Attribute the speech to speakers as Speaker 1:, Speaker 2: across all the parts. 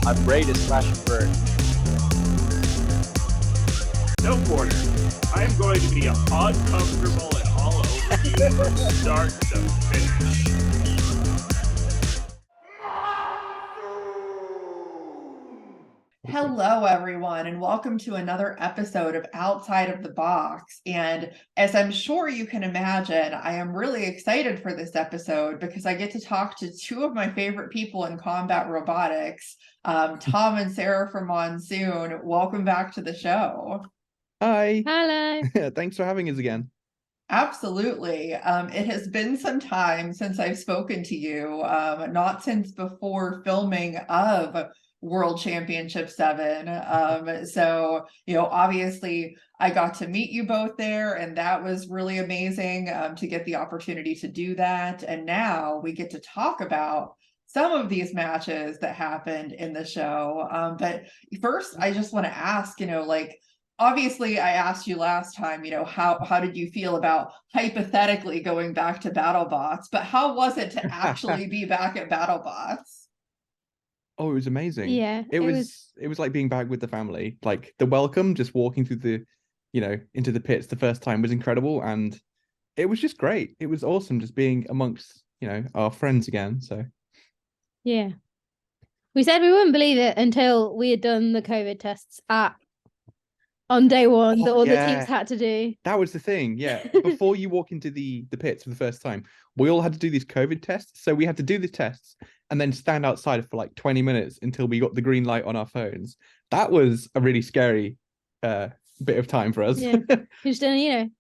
Speaker 1: I'm ready to slash and burn.
Speaker 2: No quarter. I am going to be uncomfortable and all over you from start to finish.
Speaker 3: Hello, everyone, and welcome to another episode of Outside of the Box. And as I'm sure you can imagine, I am really excited for this episode because I get to talk to two of my favorite people in combat robotics, Tom and Sarah from Monsoon. Welcome back to the show.
Speaker 4: Hi.
Speaker 5: Hello.
Speaker 4: Thanks for having us again.
Speaker 3: Absolutely. It has been some time since I've spoken to you, not since before filming of World Championship 7. So, obviously I got to meet you both there, and that was really amazing to get the opportunity to do that. And now we get to talk about some of these matches that happened in the show. But first, I just want to ask, obviously I asked you last time, how did you feel about hypothetically going back to BattleBots, but how was it to actually be back at BattleBots?
Speaker 4: Oh, it was amazing.
Speaker 5: Yeah,
Speaker 4: it was like being back with the family. Like the welcome, just walking through the, into the pits the first time was incredible, and it was just great. It was awesome just being amongst, our friends again. So
Speaker 5: yeah. We said we wouldn't believe it until we had done the COVID tests on day one that all the teams had to do.
Speaker 4: That was the thing. Yeah. Before you walk into the pits for the first time, we all had to do these COVID tests. So we had to do the tests and then stand outside for like 20 minutes until we got the green light on our phones. That was a really scary bit of time for us.
Speaker 5: Yeah. We've done,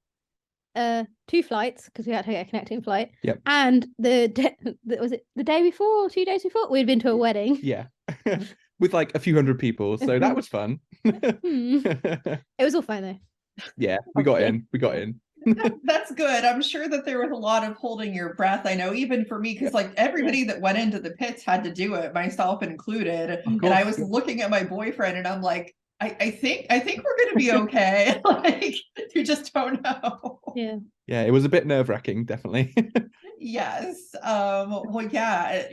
Speaker 5: 2 flights because we had to get a connecting flight.
Speaker 4: Yep.
Speaker 5: And was it the day before or 2 days before? We'd been to a wedding.
Speaker 4: Yeah. With like a few hundred people. So that was fun.
Speaker 5: It was all fine though.
Speaker 4: Yeah, we got in.
Speaker 3: That's good. I'm sure that there was a lot of holding your breath. I know even for me, because like everybody that went into the pits had to do it, myself included. And I was looking at my boyfriend and I'm like, I think we're gonna be okay. Like you just don't know.
Speaker 5: Yeah,
Speaker 4: it was a bit nerve-wracking, definitely.
Speaker 3: Yes. Well, yeah,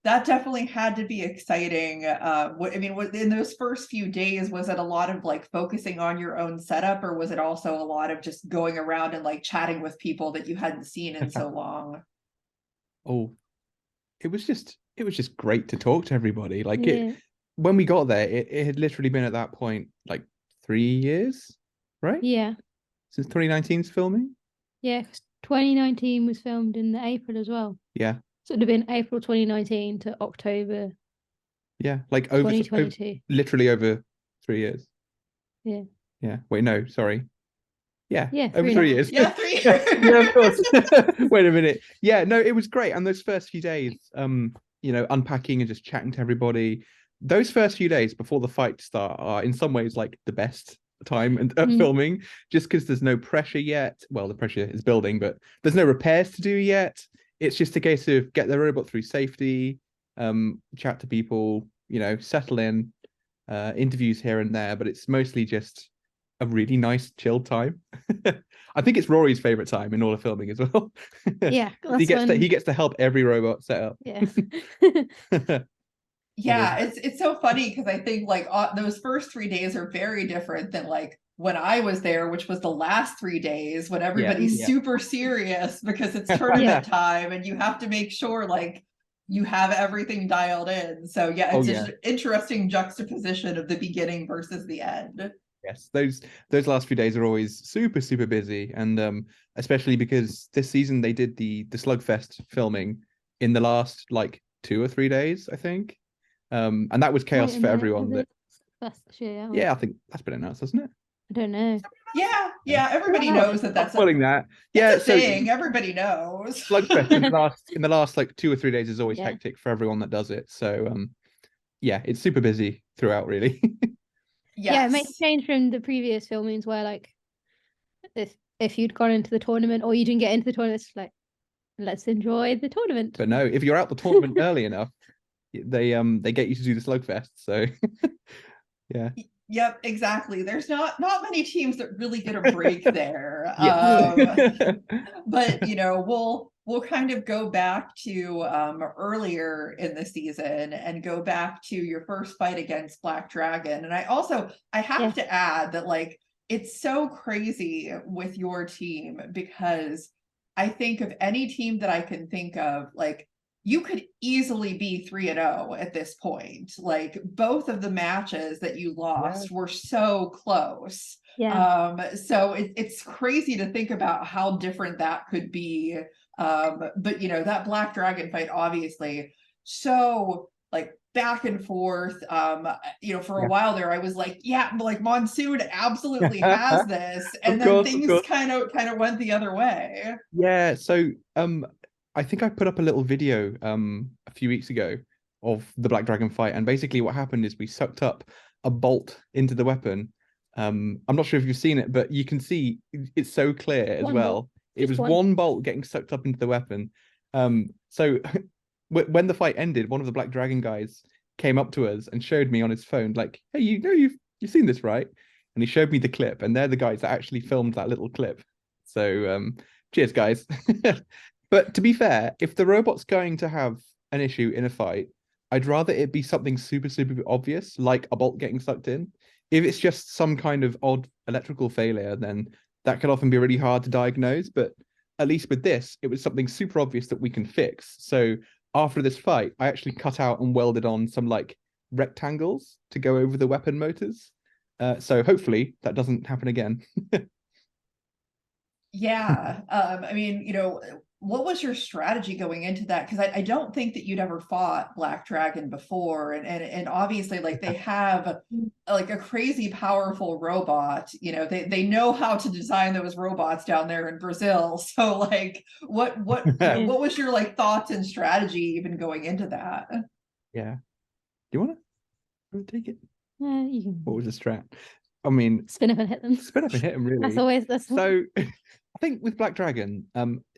Speaker 3: that definitely had to be exciting. In those first few days, was it a lot of like focusing on your own setup, or was it also a lot of just going around and like chatting with people that you hadn't seen in so long?
Speaker 4: Oh, it was just great to talk to everybody. Like when we got there, it had literally been at that point like 3 years, right?
Speaker 5: Yeah.
Speaker 4: Since 2019's filming?
Speaker 5: Yeah, 2019 was filmed in April as well.
Speaker 4: Yeah.
Speaker 5: So it would have been April 2019 to October.
Speaker 4: Yeah, like over
Speaker 5: 2022.
Speaker 4: Literally over 3 years.
Speaker 5: Yeah.
Speaker 4: Yeah. Wait, no, sorry. Yeah.
Speaker 5: Yeah.
Speaker 4: Over 3 years.
Speaker 3: Yeah, 3 years.
Speaker 4: Yeah, of course. Wait a minute. Yeah, no, it was great. And those first few days, unpacking and just chatting to everybody. Those first few days before the fight start are in some ways like the best time and filming, just because there's no pressure yet. Well, the pressure is building, but there's no repairs to do yet. It's just a case of get the robot through safety, chat to people, settle in, interviews here and there, but it's mostly just a really nice chilled time. I think it's Rory's favorite time in all of filming as well.
Speaker 5: Yeah,
Speaker 4: he gets to help every robot set up.
Speaker 5: Yeah.
Speaker 3: Yeah, it's so funny because I think like those first 3 days are very different than like when I was there, which was the last 3 days when everybody's super serious because it's tournament time and you have to make sure like you have everything dialed in. So yeah, it's just an interesting juxtaposition of the beginning versus the end.
Speaker 4: Yes, those last few days are always super, super busy. And especially because this season they did the Slugfest filming in the last like 2 or 3 days, I think. And that was chaos for everyone. Yeah, I think that's been announced, hasn't it?
Speaker 5: I don't know.
Speaker 3: Yeah, everybody knows that's
Speaker 4: pulling that. Yeah,
Speaker 3: it's a thing. Everybody knows.
Speaker 4: Slugfest in the last like 2 or 3 days is always hectic for everyone that does it. So it's super busy throughout, really.
Speaker 3: Yes.
Speaker 5: Yeah, it makes a change from the previous filmings where like if you'd gone into the tournament or you didn't get into the tournament, it's like let's enjoy the tournament.
Speaker 4: But no, if you're out the tournament early enough, they get you to do the Slugfest. So yeah.
Speaker 3: Yep, exactly. There's not many teams that really get a break there. But we'll we'll kind of go back to earlier in the season and go back to your first fight against Black Dragon. And I have to add that, like, it's so crazy with your team, because I think of any team that I can think of, like, you could easily be 3-0 at this point. Like, both of the matches that you lost were so close. So it's crazy to think about how different that could be. But you know, that Black Dragon fight, obviously, so like back and forth. You know, for a while there, I was like, yeah, like Monsoon absolutely has this, and then things kind of went the other way.
Speaker 4: Yeah, so I think I put up a little video a few weeks ago of the Black Dragon fight, and basically what happened is we sucked up a bolt into the weapon. I'm not sure if you've seen it, but you can see it's so clear as well. It was one bolt getting sucked up into the weapon. So when the fight ended, one of the Black Dragon guys came up to us and showed me on his phone, like, hey, you know, you've seen this, right? And he showed me the clip, and they're the guys that actually filmed that little clip. So cheers, guys. But to be fair, if the robot's going to have an issue in a fight, I'd rather it be something super, super obvious, like a bolt getting sucked in. If it's just some kind of odd electrical failure, then that can often be really hard to diagnose. But at least with this, it was something super obvious that we can fix. So after this fight, I actually cut out and welded on some like rectangles to go over the weapon motors. So hopefully that doesn't happen again.
Speaker 3: Yeah. I mean, you know, what was your strategy going into that? Because I don't think that you'd ever fought Black Dragon before, and obviously, like, they have like a crazy powerful robot. You know, they know how to design those robots down there in Brazil. So like, what was your like thoughts and strategy even going into that?
Speaker 4: Yeah, do you want to take it?
Speaker 5: Yeah, you can.
Speaker 4: What was the strat? I mean,
Speaker 5: Spin up and hit them.
Speaker 4: Spin up and hit them, really.
Speaker 5: That's
Speaker 4: so. I think with Black Dragon,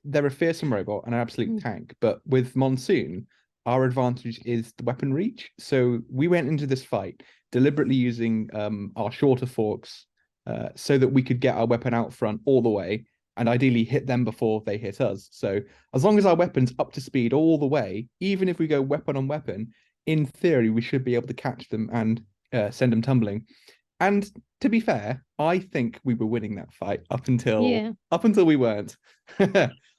Speaker 4: they're a fearsome robot and an absolute tank. But with Monsoon, our advantage is the weapon reach. So we went into this fight deliberately using our shorter forks so that we could get our weapon out front all the way and ideally hit them before they hit us. So as long as our weapon's up to speed all the way, even if we go weapon on weapon, in theory, we should be able to catch them and send them tumbling. And to be fair, I think we were winning that fight up until we weren't.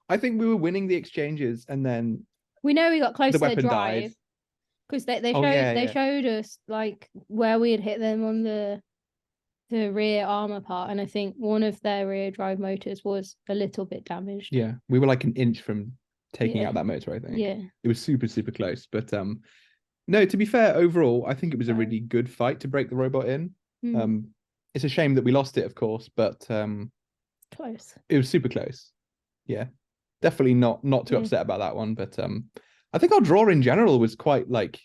Speaker 4: I think we were winning the exchanges, and then
Speaker 5: we know we got close
Speaker 4: the
Speaker 5: to their
Speaker 4: weapon
Speaker 5: drive
Speaker 4: died.
Speaker 5: because they showed us like where we had hit them on the rear armor part, and I think one of their rear drive motors was a little bit damaged.
Speaker 4: Yeah, we were like an inch from taking out that motor, I think.
Speaker 5: Yeah,
Speaker 4: it was super, super close. But no, to be fair, overall, I think it was a really good fight to break the robot in. It's a shame that we lost it, of course, but
Speaker 5: close.
Speaker 4: It was super close. Yeah, definitely not too upset about that one. But I think our draw in general was quite like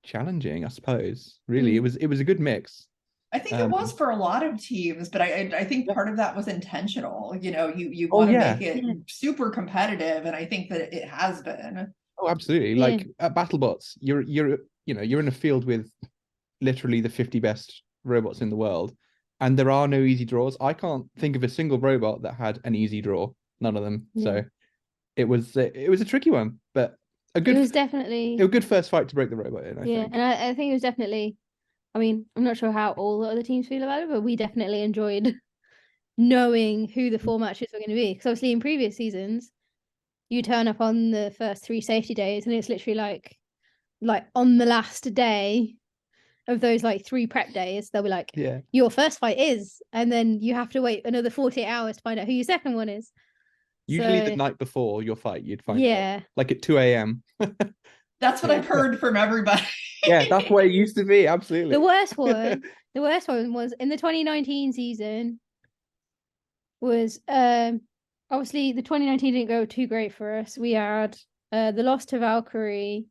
Speaker 4: challenging, I suppose. Really, it was a good mix.
Speaker 3: I think it was for a lot of teams, but I think part of that was intentional. You know, you want to make it super competitive, and I think that it has been.
Speaker 4: Oh, absolutely. Like at BattleBots, you're in a field with literally the 50 best robots in the world, and there are no easy draws. I can't think of a single robot that had an easy draw. None of them. So it was a tricky one, but it was definitely a good first fight to break the robot in. I think.
Speaker 5: And I think it was definitely. I mean, I'm not sure how all the other teams feel about it, but we definitely enjoyed knowing who the 4 matches were going to be. Because obviously in previous seasons, you turn up on the first 3 safety days, and it's literally like on the last day of those like 3 prep days, they'll be like, your first fight is, and then you have to wait another 48 hours to find out who your second one is.
Speaker 4: Usually the night before your fight, you'd find out, like at 2 a.m.
Speaker 3: That's what I've heard from everybody.
Speaker 4: Yeah, that's what it used to be. Absolutely.
Speaker 5: The worst one was in the 2019 season. Was obviously the 2019 didn't go too great for us. We had the loss to Valkyrie,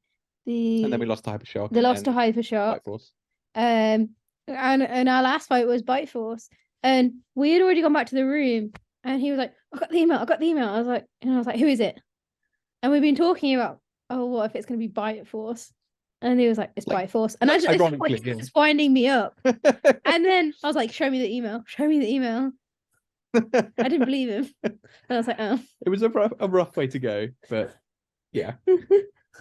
Speaker 4: and then we lost to Hypershock.
Speaker 5: Hypershock.
Speaker 4: Force.
Speaker 5: And our last fight was Bite Force, and we had already gone back to the room, and he was like, I got the email. I was like, who is it? And we've been talking about, what if it's going to be Bite Force? And he was like, it's Bite Force. And I just was winding me up. And then I was like, show me the email. I didn't believe him. And I was like, oh.
Speaker 4: It was a rough way to go, but yeah. I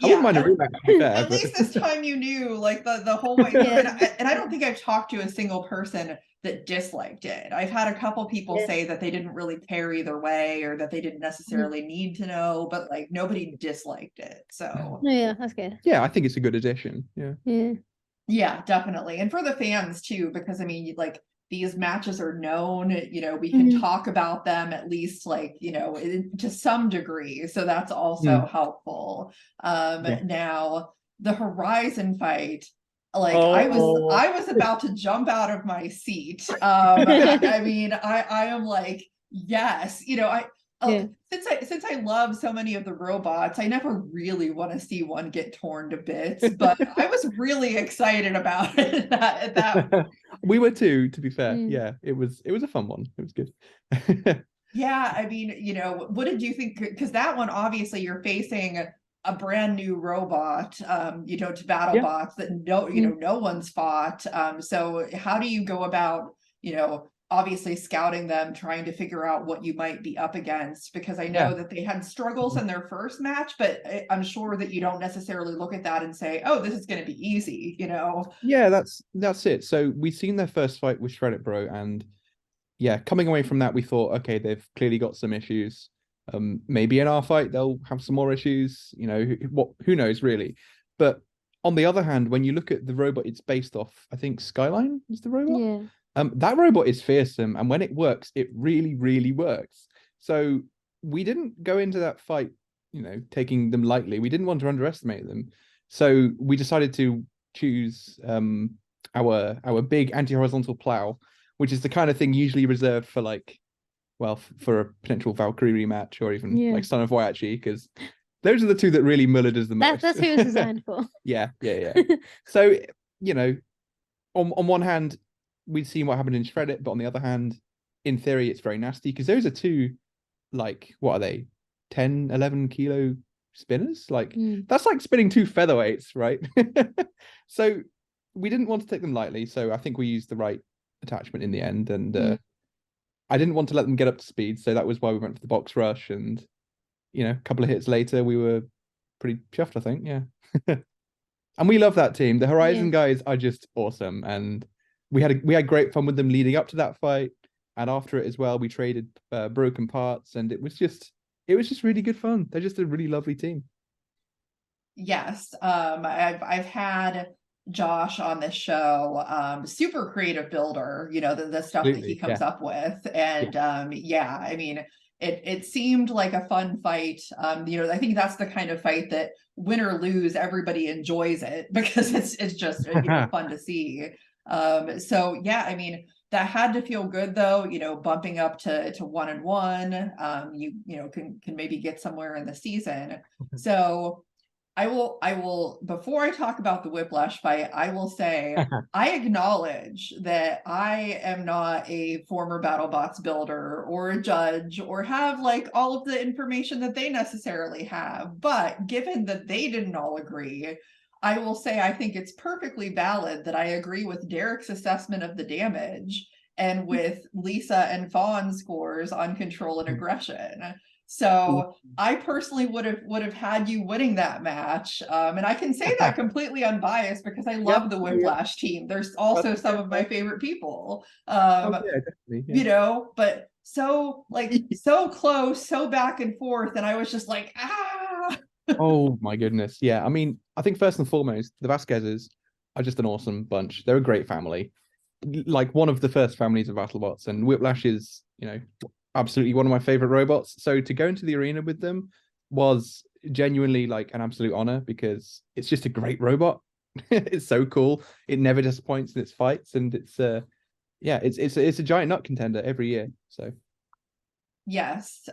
Speaker 3: Yeah,
Speaker 4: wouldn't mind a rematch, to be fair.
Speaker 3: at
Speaker 4: but-
Speaker 3: least this time you knew like the whole way through. And I don't think I've talked to a single person that disliked it. I've had a couple people say that they didn't really care either way, or that they didn't necessarily need to know, but like nobody disliked it. So
Speaker 5: No, yeah, that's good.
Speaker 4: Yeah, I think it's a good addition. Yeah.
Speaker 5: Yeah.
Speaker 3: yeah, definitely. And for the fans too, because I mean, like these matches are known, you know, we can talk about them at least like, you know, to some degree. So that's also helpful.
Speaker 4: Yeah.
Speaker 3: Now the Horizon fight, like I was about to jump out of my seat. I mean, I am like, yes, you know, since I love so many of the robots, I never really want to see one get torn to bits, but I was really excited about it that
Speaker 4: We were too, to be fair. Yeah, it was a fun one. It was good.
Speaker 3: yeah, I mean, you know, what did you think? Because that one, obviously, you're facing a brand new robot, you know, to battle bots that no one's fought. So how do you go about, you know, obviously scouting them, trying to figure out what you might be up against? Because I know that they had struggles in their first match, but I'm sure that you don't necessarily look at that and say, oh, this is going to be easy, you know?
Speaker 4: Yeah, that's it. So we've seen their first fight with Shred It Bro, and yeah, coming away from that, we thought, okay, they've clearly got some issues. Maybe in our fight they'll have some more issues. You know, who knows really? But on the other hand, when you look at the robot, it's based off, I think Skyline is the robot.
Speaker 5: Yeah.
Speaker 4: That robot is fearsome, and when it works, it really, really works. So we didn't go into that fight, you know, taking them lightly. We didn't want to underestimate them. So we decided to choose our big anti-horizontal plow, which is the kind of thing usually reserved for like, well, for a potential Valkyrie rematch, or even like Son of Waiachi, because those are the two that really mullered us the most.
Speaker 5: That's who it's designed for.
Speaker 4: Yeah. So, you know, on one hand, we'd seen what happened in Shred It, but on the other hand, in theory, it's very nasty, because those are two, like, what are they, 10, 11 kilo spinners? Like, that's like spinning two featherweights, right? So we didn't want to take them lightly, so I think we used the right attachment in the end, and I didn't want to let them get up to speed, so that was why we went for the box rush, and, you know, a couple of hits later, we were pretty chuffed, I think, yeah. And we love that team. The Horizon guys are just awesome, and we had great fun with them leading up to that fight, and after it as well. We traded broken parts, and it was just really good fun. They're just a really lovely team.
Speaker 3: Yes, I've had Josh on this show, super creative builder, you know, the stuff that he comes up with, and I mean, it seemed like a fun fight. You know, I think that's the kind of fight that win or lose, everybody enjoys it, because it's just you know, fun to see. So yeah, I mean, that had to feel good though, you know, bumping up to 1-1. You know, can maybe get somewhere in the season. So I will, before I talk about the Whiplash fight, I will say, I acknowledge that I am not a former BattleBots builder or a judge, or have like all of the information that they necessarily have. But given that they didn't all agree, I will say I think it's perfectly valid that I agree with Derek's assessment of the damage, and with Lisa and Fawn's scores on control and aggression. So I personally would have had you winning that match, and I can say that completely unbiased, because I love the Whiplash team. There's also some of my favorite people, you know, but so close, so back and forth, and I was just like,
Speaker 4: Oh my goodness. Yeah. I mean, I think first and foremost, the Vasquezes are just an awesome bunch. They're a great family. Like one of the first families of BattleBots, and Whiplash is, you know, absolutely one of my favorite robots. So to go into the arena with them was genuinely like an absolute honor, because it's just a great robot. It's so cool. It never disappoints in its fights, and it's a giant nut contender every year. So
Speaker 3: yes.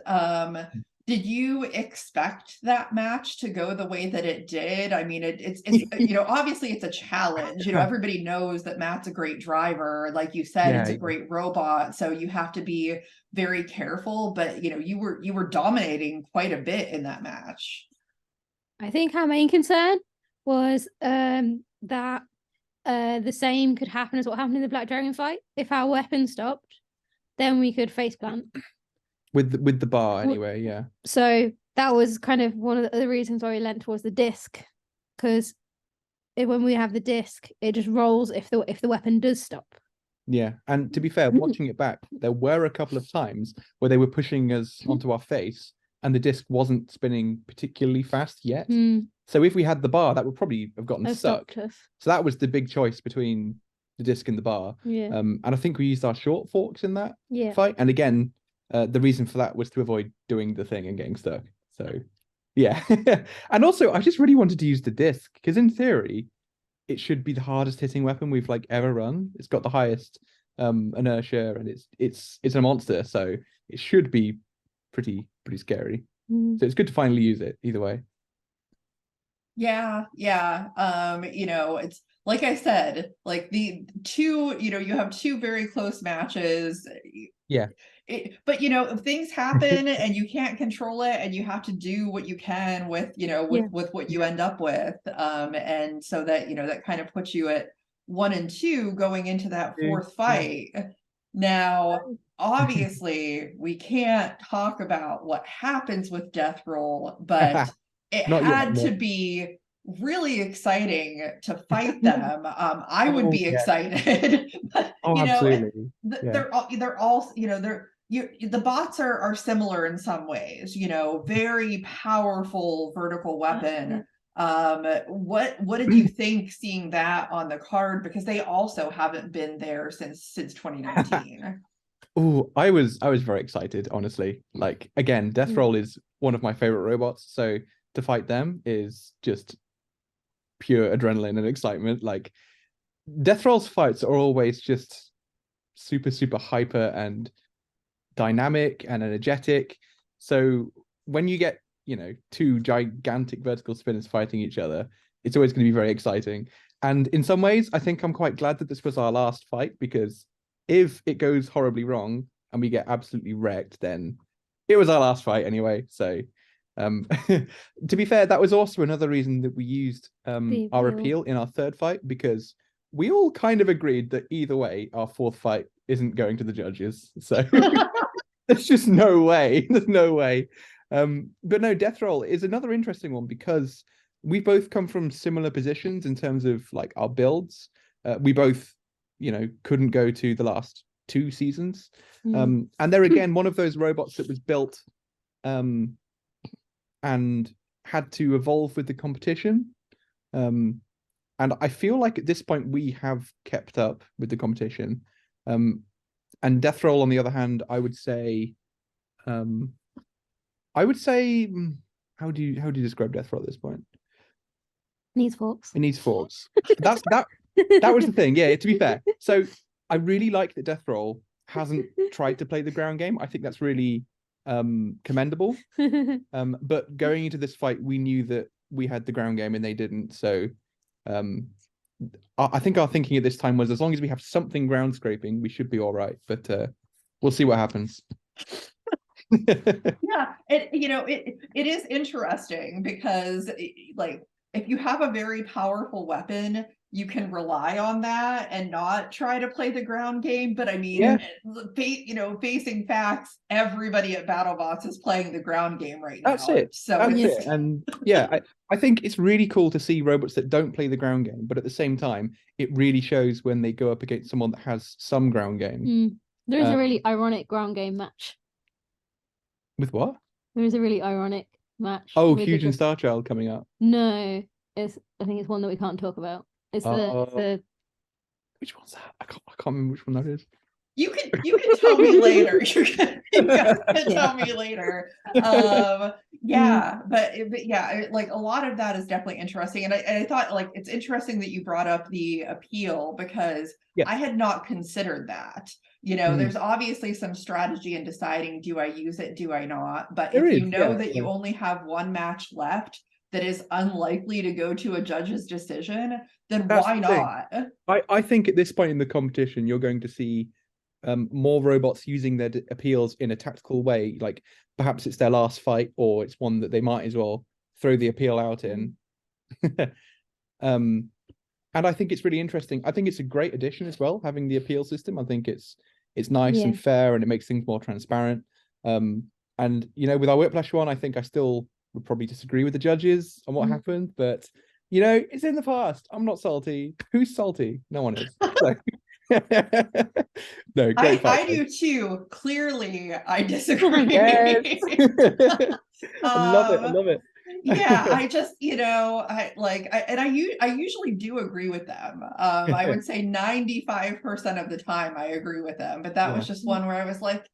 Speaker 3: Did you expect that match to go the way that it did? I mean, it's you know, obviously it's a challenge. You know, everybody knows that Matt's a great driver. Like you said, it's a great robot, so you have to be very careful. But you know, you were dominating quite a bit in that match.
Speaker 5: I think our main concern was that the same could happen as what happened in the Black Dragon fight if our weapon stopped. then we could faceplant.
Speaker 4: With the bar anyway, yeah.
Speaker 5: So that was kind of one of the reasons why we leant towards the disc, because when we have the disc, it just rolls if the weapon does stop.
Speaker 4: Yeah, and to be fair, watching it back, there were a couple of times where they were pushing us onto our face and the disc wasn't spinning particularly fast yet. So if we had the bar, that would probably have gotten stuck. So that was the big choice between the disc and the bar.
Speaker 5: Yeah.
Speaker 4: And I think we used our short forks in that
Speaker 5: Yeah.
Speaker 4: fight. And again, the reason for that was to avoid doing the thing and getting stuck. So yeah. And also, I just really wanted to use the disc because in theory, it should be the hardest hitting weapon we've like ever run. It's got the highest inertia and it's a monster, so it should be pretty scary. So it's good to finally use it either way.
Speaker 3: Yeah. It's like I said, like the two, you have two very close matches.
Speaker 4: Yeah.
Speaker 3: But if things happen and you can't control it and you have to do what you can with with what you end up with, and so that that kind of puts you at 1 and 2 going into that fourth fight. Now obviously we can't talk about what happens with DeathRoll, but it had to be really exciting to fight them. I would be excited. But,
Speaker 4: absolutely.
Speaker 3: They're all the bots are similar in some ways, very powerful vertical weapon. What did you think seeing that on the card, because they also haven't been there since 2019?
Speaker 4: Oh, I was very excited, honestly. Like again, DeathRoll is one of my favorite robots, so to fight them is just pure adrenaline and excitement. Like DeathRoll's fights are always just super hyper and dynamic and energetic. So when you get two gigantic vertical spinners fighting each other, it's always going to be very exciting. And in some ways, I think I'm quite glad that this was our last fight, because if it goes horribly wrong and we get absolutely wrecked, then it was our last fight anyway. So to be fair, that was also another reason that we used our appeal in our third fight, because we all kind of agreed that either way, our fourth fight isn't going to the judges. So there's just no way. There's no way. But no, DeathRoll is another interesting one because we both come from similar positions in terms of like our builds. We both, couldn't go to the last 2 seasons. And they're again one of those robots that was built and had to evolve with the competition. And I feel like at this point we have kept up with the competition. And DeathRoll, on the other hand, I would say, how do you describe DeathRoll at this point?
Speaker 5: Needs forks.
Speaker 4: It needs forks. That was the thing. Yeah, to be fair. So I really like that DeathRoll hasn't tried to play the ground game. I think that's really commendable. But going into this fight, we knew that we had the ground game and they didn't. So I think our thinking at this time was, as long as we have something ground scraping, we should be all right. But we'll see what happens.
Speaker 3: Yeah, it is interesting because like if you have a very powerful weapon, you can rely on that and not try to play the ground game. But I mean, facing facts, everybody at BattleBots is playing the ground game right now.
Speaker 4: That's it.
Speaker 3: So
Speaker 4: That's it. And yeah, I think it's really cool to see robots that don't play the ground game, but at the same time, it really shows when they go up against someone that has some ground game.
Speaker 5: There is a really ironic ground game match.
Speaker 4: With what?
Speaker 5: There is a really ironic match.
Speaker 4: Oh, Huge and Starchild coming up.
Speaker 5: No, I think it's one that we can't talk about. It's the
Speaker 4: which one's that? I can't remember which one that is.
Speaker 3: You can tell me later. You can tell me later. But yeah, like a lot of that is definitely interesting. And I thought like it's interesting that you brought up the appeal, because I had not considered that. There's obviously some strategy in deciding, do I use it, do I not? But if you know that you only have one match left that is unlikely to go to a judge's decision, then why not?
Speaker 4: I think at this point in the competition, you're going to see more robots using their appeals in a tactical way. Like perhaps it's their last fight, or it's one that they might as well throw the appeal out in. And I think it's really interesting. I think it's a great addition as well, having the appeal system. I think it's It's nice
Speaker 5: Yeah.
Speaker 4: and fair, and it makes things more transparent. And with our Whiplash one, I think I still would probably disagree with the judges on what happened, but it's in the past. I'm not salty. Who's salty? No one is. So. No, great fight.
Speaker 3: I do too. Clearly, I disagree.
Speaker 4: Yes. I love it. I love it.
Speaker 3: Yeah, I just, I usually do agree with them. I would say 95% of the time I agree with them, but that was just one where I was like,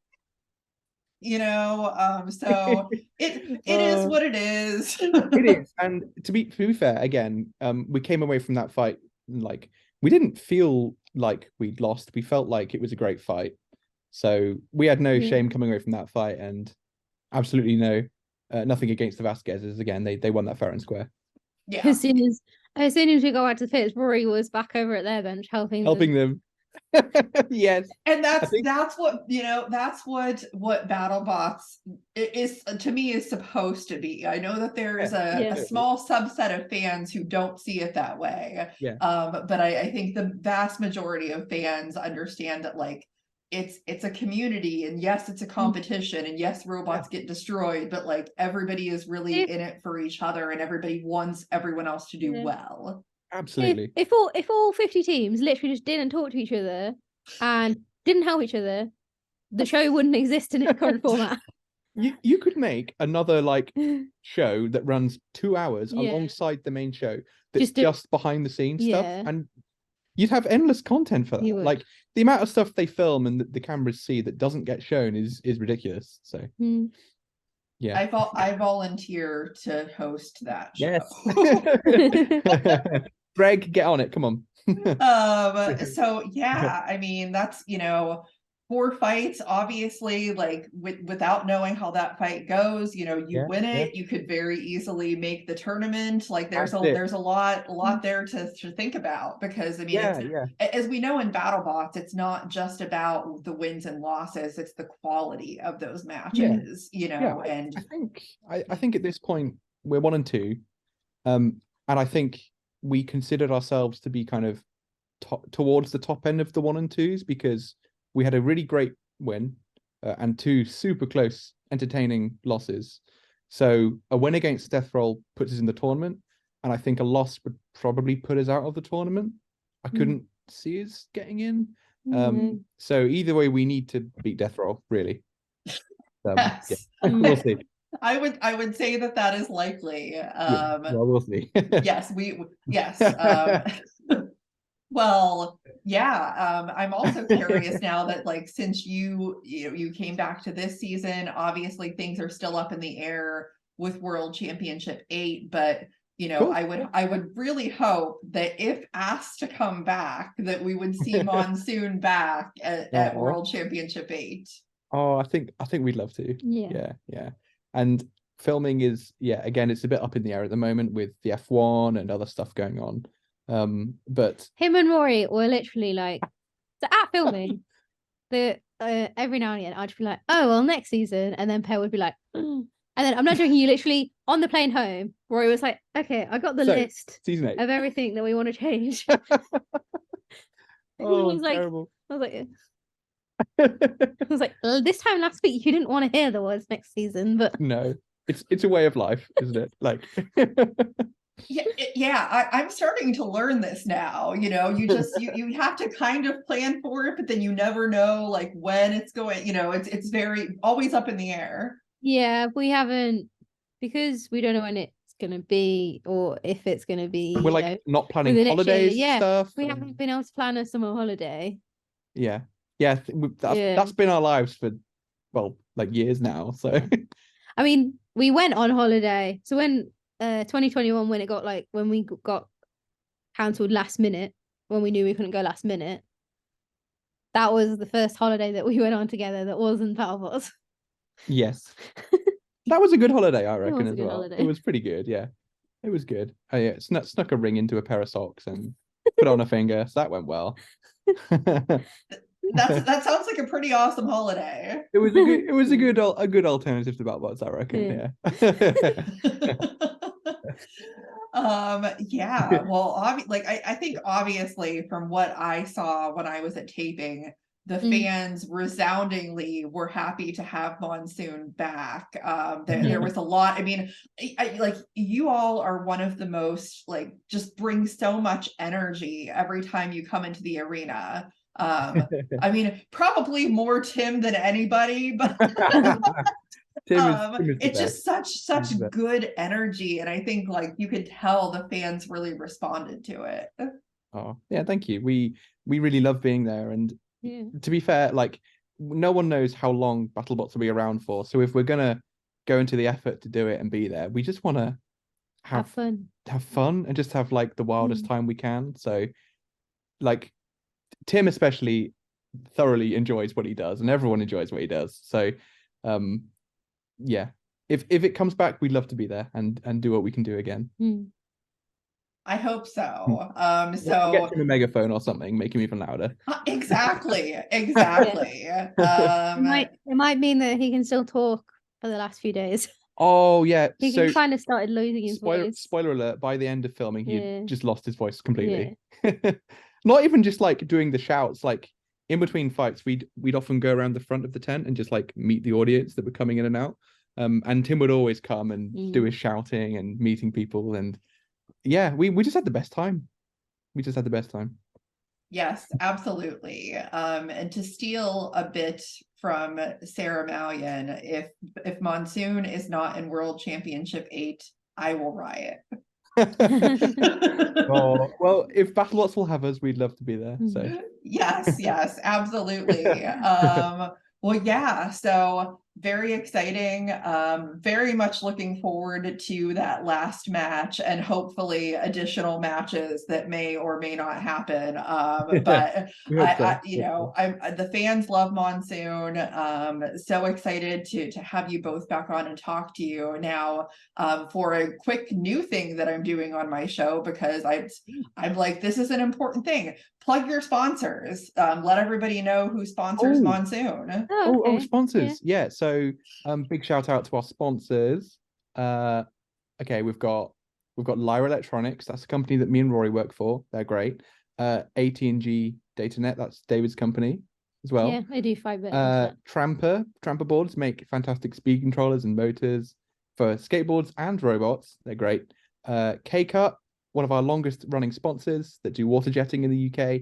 Speaker 3: so it is what it is.
Speaker 4: It is. And to be fair, again, we came away from that fight like we didn't feel like we'd lost. We felt like it was a great fight. So we had no shame coming away from that fight, and absolutely nothing against the Vasquezes. Again, they won that fair and square.
Speaker 5: Yeah. As soon as we go out to the pits, Rory was back over at their bench helping
Speaker 4: them. Yes.
Speaker 3: And that's what what BattleBots is to me is supposed to be. I know that there is a small subset of fans who don't see it that way.
Speaker 4: Yeah.
Speaker 3: But I think the vast majority of fans understand that like it's a community, and yes, it's a competition, and yes, robots get destroyed, but like everybody is really in it for each other, and everybody wants everyone else to do well.
Speaker 4: Absolutely.
Speaker 5: If all 50 teams literally just didn't talk to each other and didn't help each other, the show wouldn't exist in its current format.
Speaker 4: You could make another show that runs 2 hours alongside the main show that's just behind the scenes stuff, and you'd have endless content for that. Like the amount of stuff they film and the cameras see that doesn't get shown is ridiculous. So yeah,
Speaker 3: I volunteer to host that show.
Speaker 4: Yes. Greg, get on it. Come on.
Speaker 3: So yeah, I mean that's 4 fights, obviously, like without knowing how that fight goes, you win it, you could very easily make the tournament. Like there's a lot there to think about, because I mean as we know in BattleBots, it's not just about the wins and losses, it's the quality of those matches, and
Speaker 4: I think at this point we're 1 and 2. And I think we considered ourselves to be kind of towards the top end of the 1 and 2s, because we had a really great win and 2 super close, entertaining losses. So a win against DeathRoll puts us in the tournament, and I think a loss would probably put us out of the tournament. I couldn't see us getting in. So either way, we need to beat DeathRoll, really. We'll see.
Speaker 3: I would say that is likely.
Speaker 4: Well, we'll see.
Speaker 3: Yes. Well, yeah. I'm also curious now that since you came back to this season, obviously things are still up in the air with World Championship 8, but cool. I would really hope that if asked to come back, that we would see Monsoon back at World Championship 8.
Speaker 4: Oh, I think we'd love to. Yeah. And filming is again, it's a bit up in the air at the moment with the F1 and other stuff going on. But
Speaker 5: him and Rory were literally so at filming every now and again I'd be like, oh well, next season, and then Per would be like, and then I'm not joking, you literally on the plane home, Rory was like, okay, I got the list
Speaker 4: season 8
Speaker 5: of everything that we want to change.
Speaker 4: Terrible.
Speaker 5: I was like, this time last week you didn't want to hear the words next season, but
Speaker 4: no, it's a way of life, isn't it?
Speaker 3: I'm starting to learn this now. You have to kind of plan for it, but then you never know when it's going. It's very always up in the air.
Speaker 5: Yeah, we haven't, because we don't know when it's gonna be or if it's gonna be.
Speaker 4: We're not planning holidays. Stuff.
Speaker 5: We haven't been able to plan a summer holiday.
Speaker 4: Yeah. That's been our lives for years now. So
Speaker 5: I mean, we went on holiday. So when 2021, when we got cancelled last minute, when we knew we couldn't go last minute, that was the first holiday that we went on together that wasn't BattleBots.
Speaker 4: Yes. That was a good holiday, I reckon, as well.
Speaker 5: Holiday.
Speaker 4: It was pretty good, yeah. It was good. Snuck a ring into a pair of socks and put on a finger, so that went well.
Speaker 3: That sounds like a pretty awesome holiday.
Speaker 4: It was a good alternative to BattleBots, I reckon.
Speaker 3: Well, I think obviously from what I saw when I was at taping, the fans resoundingly were happy to have Monsoon back. There was a lot. I mean, like you all are one of the most like just bring so much energy every time you come into the arena. I mean, probably more Tim than anybody, but
Speaker 4: Tim is the
Speaker 3: it's
Speaker 4: best.
Speaker 3: just such
Speaker 4: He's the best.
Speaker 3: good energy, and I think like you could tell the fans really responded to it.
Speaker 4: Oh, yeah, thank you. We really love being there, and
Speaker 5: Yeah.
Speaker 4: to be fair, like no one knows how long BattleBots will be around for. So if we're gonna go into the effort to do it and be there, we just want to
Speaker 5: Have fun.
Speaker 4: have fun and just have like the wildest time we can. So like Tim especially thoroughly enjoys what he does, and everyone enjoys what he does. So yeah, if it comes back, we'd love to be there and do what we can do again.
Speaker 3: I hope so.
Speaker 4: We'll get
Speaker 3: So
Speaker 4: him a megaphone or something, make him even louder.
Speaker 3: exactly.
Speaker 5: It might mean that he can still talk for the last few days.
Speaker 4: Oh yeah,
Speaker 5: He
Speaker 4: so
Speaker 5: kind of started losing his voice.
Speaker 4: spoiler alert, by the end of filming he
Speaker 5: Yeah.
Speaker 4: just lost his voice completely. Not even just like doing the shouts, like in between fights we'd often go around the front of the tent and just like meet the audience that were coming in and out, and Tim would always come and do his shouting and meeting people, and yeah, we just had the best time.
Speaker 3: Yes, absolutely. And to steal a bit from Sarah Mallion, if Monsoon is not in World Championship 8, I will riot.
Speaker 4: Oh, well, if BattleBots will have us, we'd love to be there. So
Speaker 3: yes, absolutely. Well, yeah, so very exciting. Very much looking forward to that last match and hopefully additional matches that may or may not happen. But the fans love Monsoon. So excited to have you both back on and talk to you now for a quick new thing that I'm doing on my show, because I'm like, this is an important thing. Plug your sponsors. Let everybody know who sponsors Monsoon.
Speaker 5: Okay.
Speaker 4: Sponsors. Yeah. So big shout out to our sponsors. Okay, we've got Lyra Electronics. That's a company that me and Rory work for. They're great. AT&G DataNet, that's David's company as well.
Speaker 5: Yeah, I do 5 bit.
Speaker 4: Tramper boards make fantastic speed controllers and motors for skateboards and robots. They're great. K-Cut, one of our longest running sponsors that do water jetting in the UK.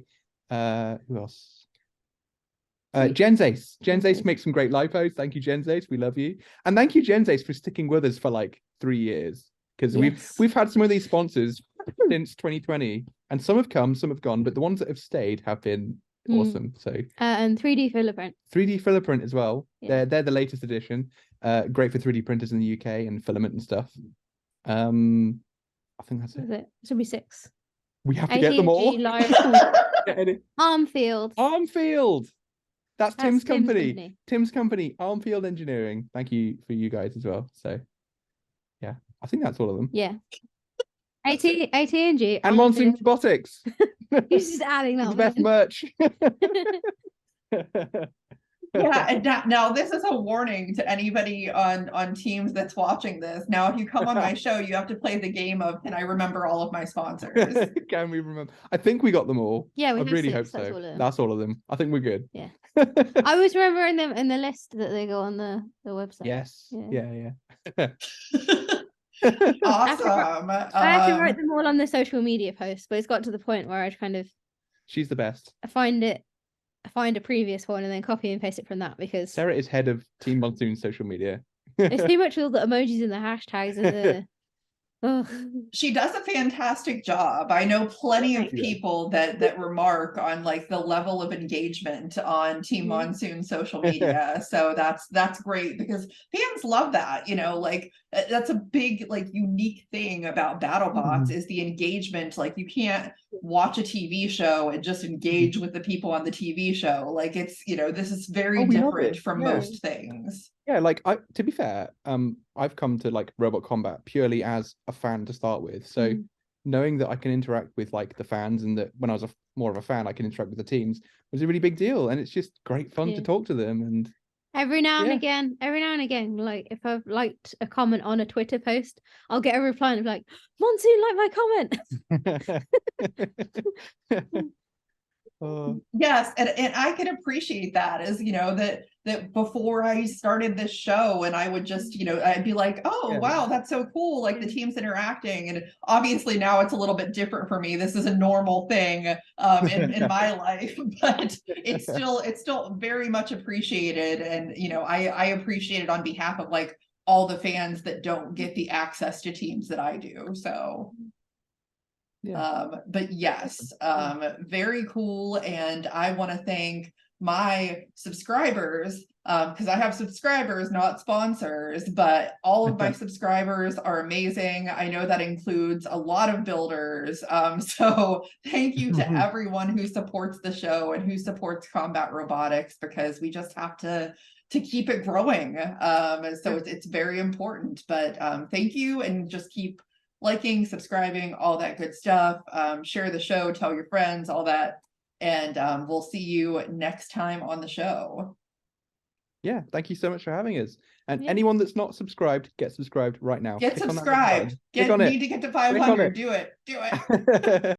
Speaker 4: Who else? Genzace. Genzace makes some great lipos. Thank you, Genzace. We love you. And thank you, Genzace, for sticking with us for like 3 years. Because we've had some of these sponsors since 2020. And some have come, some have gone, but the ones that have stayed have been awesome. So
Speaker 5: and 3D filler print. 3D
Speaker 4: filler print as well.
Speaker 5: Yeah.
Speaker 4: They're the latest edition. Great for 3D printers in the UK and filament and stuff. I think that's it.
Speaker 5: This will be 6.
Speaker 4: We have to get them all.
Speaker 5: Armfield.
Speaker 4: That's Tim's company. Tim's company, Armfield Engineering. Thank you for you guys as well. So yeah, I think that's all of them.
Speaker 5: Yeah. AT&G
Speaker 4: and Monsoon Robotics.
Speaker 5: He's just adding that.
Speaker 4: The best merch.
Speaker 3: Yeah, and now this is a warning to anybody on Teams that's watching this. Now, if you come on my show, you have to play the game of, can I remember all of my sponsors?
Speaker 4: Can we remember? I think we got them all.
Speaker 5: Yeah,
Speaker 4: I really hope so. That's all of them. I think we're good.
Speaker 5: Yeah. I was remembering them in the list that they go on the website.
Speaker 4: Yes. Yeah.
Speaker 3: Awesome.
Speaker 5: I actually wrote them all on the social media post, but it's got to the point where I kind of.
Speaker 4: She's the best.
Speaker 5: I find a previous one and then copy and paste it from that, because
Speaker 4: Sarah is head of Team Monsoon social media.
Speaker 5: It's too much, all the emojis and the hashtags and the.
Speaker 3: She does a fantastic job. I know plenty of people that remark on like the level of engagement on Team Monsoon social media. So that's great, because fans love that, like that's a big like unique thing about BattleBots is the engagement. Like you can't watch a TV show and just engage with the people on the TV show. Like it's, this is very different from most things.
Speaker 4: Yeah, like to be fair, I've come to like Robot Combat purely as a fan to start with. So knowing that I can interact with like the fans, and that when I was more of a fan, I can interact with the teams, was a really big deal. And it's just great fun to talk to them. And
Speaker 5: every now and again, like if I've liked a comment on a Twitter post, I'll get a reply and be like, Monsoon liked my comment.
Speaker 3: Yes, and I can appreciate that, as you know, that before I started this show, and I would just, I'd be like, oh
Speaker 4: Yeah.
Speaker 3: wow, that's so cool, like the team's interacting. And obviously now it's a little bit different for me. This is a normal thing in my life, but it's still very much appreciated. And I appreciate it on behalf of like all the fans that don't get the access to teams that I do. So but yes, very cool. And I want to thank my subscribers, because I have subscribers, not sponsors, but all of my subscribers are amazing. I know that includes a lot of builders. So thank you to everyone who supports the show and who supports combat robotics, because we just have to keep it growing. So it's very important. But thank you, and just keep liking, subscribing, all that good stuff. Share the show, tell your friends, all that. And we'll see you next time on the show.
Speaker 4: Yeah, thank you so much for having us. And
Speaker 5: Yeah.
Speaker 4: anyone that's not subscribed, get subscribed right now.
Speaker 3: Get
Speaker 4: Click on that red button.
Speaker 3: subscribed.
Speaker 4: Click on
Speaker 3: Need
Speaker 4: it.
Speaker 3: to get to
Speaker 4: Click on
Speaker 3: 500.
Speaker 4: it.
Speaker 3: Do it.